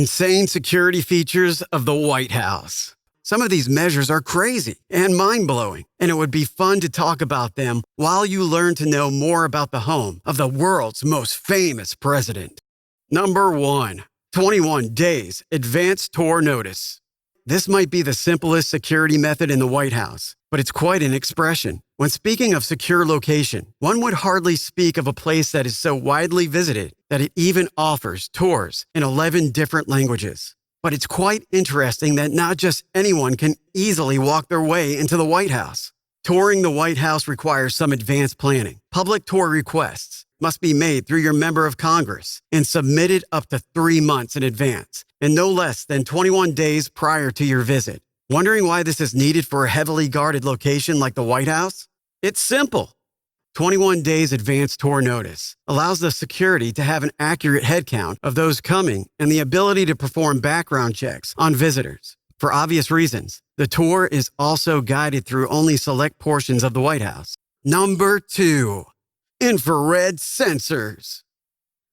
Insane security features of the White House. Some of these measures are crazy and mind-blowing, and it would be fun to talk about them while you learn to know more about the home of the world's most famous president. Number 1. 21 days advance tour notice. This might be the simplest security method in the White House, but it's quite an expression. When speaking of secure location, one would hardly speak of a place that is so widely visited that it even offers tours in 11 different languages. But it's quite interesting that not just anyone can easily walk their way into the White House. Touring the White House requires some advanced planning. Public tour requests must be made through your member of Congress and submitted up to 3 months in advance and no less than 21 days prior to your visit. Wondering why this is needed for a heavily guarded location like the White House? It's simple. 21 days advance tour notice allows the security to have an accurate head count of those coming and the ability to perform background checks on visitors. For obvious reasons, the tour is also guided through only select portions of the White House. Number 2. Infrared sensors.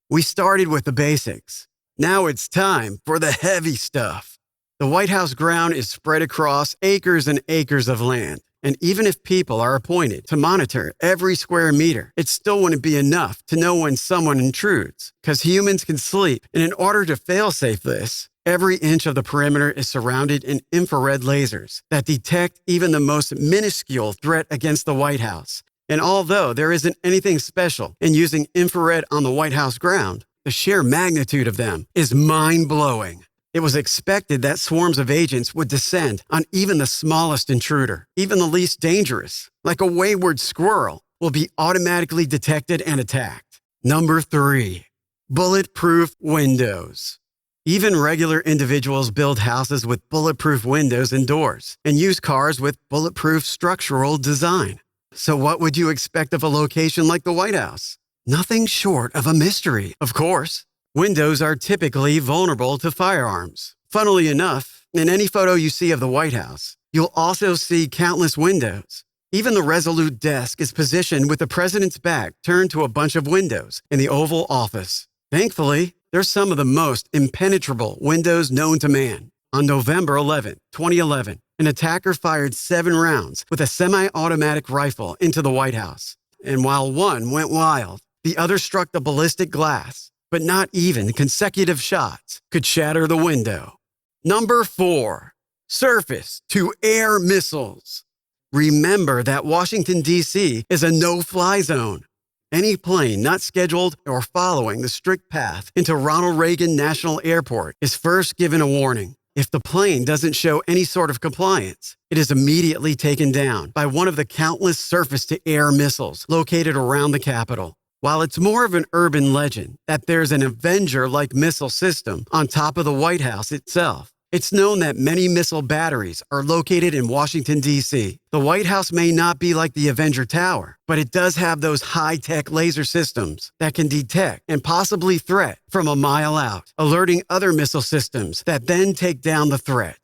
We started with the basics. Now it's time for the heavy stuff. The White House ground is spread across acres and acres of land. And even if people are appointed to monitor every square meter, it still wouldn't be enough to know when someone intrudes, because humans can sleep. And in order to fail-safe this, every inch of the perimeter is surrounded in infrared lasers that detect even the most minuscule threat against the White House. And although there isn't anything special in using infrared on the White House ground, the sheer magnitude of them is mind-blowing. It was expected that swarms of agents would descend on even the smallest intruder. Even the least dangerous, like a wayward squirrel, will be automatically detected and attacked. Number 3. Bulletproof Windows. Even regular individuals build houses with bulletproof windows and doors and use cars with bulletproof structural design. So what would you expect of a location like the White House? Nothing short of a mystery, of course. Windows are typically vulnerable to firearms. Funnily enough, in any photo you see of the White House, you'll also see countless windows. Even the resolute desk is positioned with the president's back turned to a bunch of windows in the Oval Office. Thankfully, they're some of the most impenetrable windows known to man. On November 11, 2011, an attacker fired 7 rounds with a semi-automatic rifle into the White House. And while one went wild, the other struck the ballistic glass. But not even consecutive shots could shatter the window. Number 4. Surface-to-air missiles. Remember that Washington, D.C. is a no-fly zone. Any plane not scheduled or following the strict path into Ronald Reagan National Airport is first given a warning. If the plane doesn't show any sort of compliance, it is immediately taken down by one of the countless surface-to-air missiles located around the Capitol. While it's more of an urban legend that there's an Avenger-like missile system on top of the White House itself, it's known that many missile batteries are located in Washington, D.C. The White House may not be like the Avenger Tower, but it does have those high-tech laser systems that can detect and possibly threat from a mile out, alerting other missile systems that then take down the threat.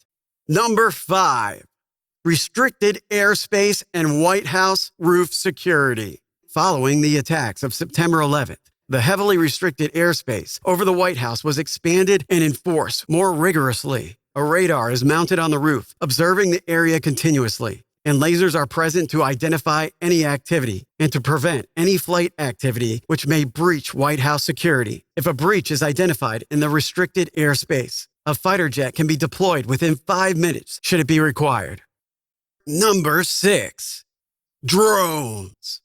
Number 5. Restricted airspace and White House roof security. Following the attacks of September 11th, the heavily restricted airspace over the White House was expanded and enforced more rigorously. A radar is mounted on the roof, observing the area continuously, and lasers are present to identify any activity and to prevent any flight activity which may breach White House security. If a breach is identified in the restricted airspace, a fighter jet can be deployed within 5 minutes should it be required. Number 6. Drones.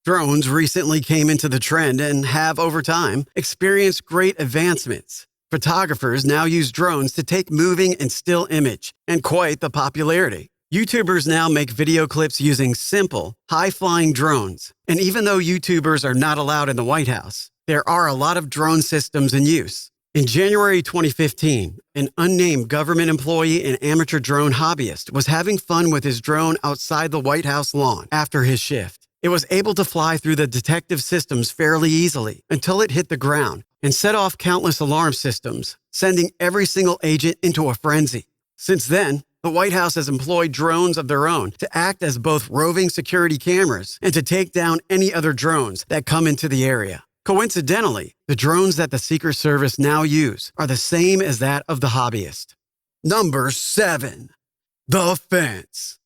Drones recently came into the trend and have, over time, experienced great advancements. Photographers now use drones to take moving and still image, and quite the popularity. YouTubers now make video clips using simple, high-flying drones. And even though YouTubers are not allowed in the White House, there are a lot of drone systems in use. In January 2015, an unnamed government employee and amateur drone hobbyist was having fun with his drone outside the White House lawn after his shift. It was able to fly through the detective systems fairly easily until it hit the ground and set off countless alarm systems, sending every single agent into a frenzy. Since then, the White House has employed drones of their own to act as both roving security cameras and to take down any other drones that come into the area. Coincidentally, the drones that the Secret Service now use are the same as that of the hobbyist. Number 7. The fence.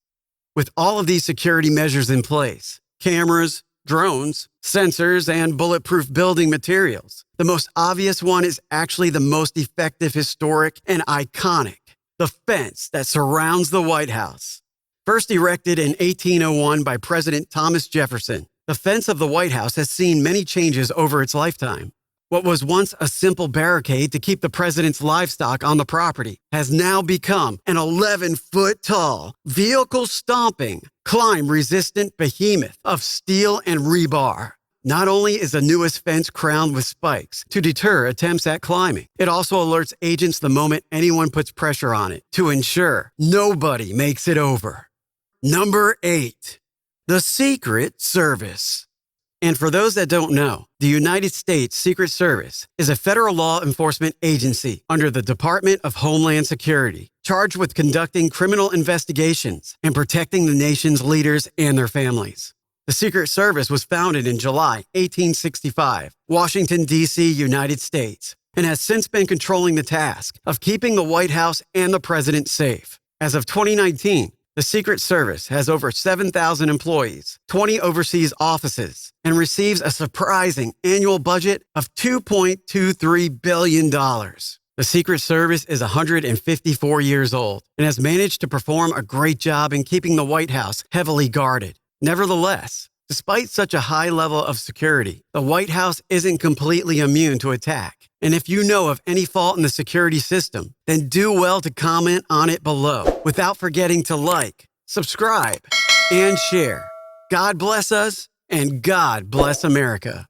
With all of these security measures in place, cameras, drones, sensors, and bulletproof building materials, the most obvious one is actually the most effective, historic, and iconic: the fence that surrounds the White House. First erected in 1801 by President Thomas Jefferson, the fence of the White House has seen many changes over its lifetime. What was once a simple barricade to keep the president's livestock on the property has now become an 11-foot-tall, vehicle-stomping, climb-resistant behemoth of steel and rebar. Not only is the newest fence crowned with spikes to deter attempts at climbing, it also alerts agents the moment anyone puts pressure on it to ensure nobody makes it over. Number 8. The Secret Service. And for those that don't know, the United States Secret Service is a federal law enforcement agency under the Department of Homeland Security, charged with conducting criminal investigations and protecting the nation's leaders and their families. The Secret Service was founded in July 1865, Washington, D.C., United States, and has since been controlling the task of keeping the White House and the president safe. As of 2019, the Secret Service has over 7,000 employees, 20 overseas offices, and receives a surprising annual budget of $2.23 billion. The Secret Service is 154 years old and has managed to perform a great job in keeping the White House heavily guarded. Nevertheless, despite such a high level of security, the White House isn't completely immune to attack. And if you know of any fault in the security system, then do well to comment on it below without forgetting to like, subscribe, and share. God bless us, and God bless America.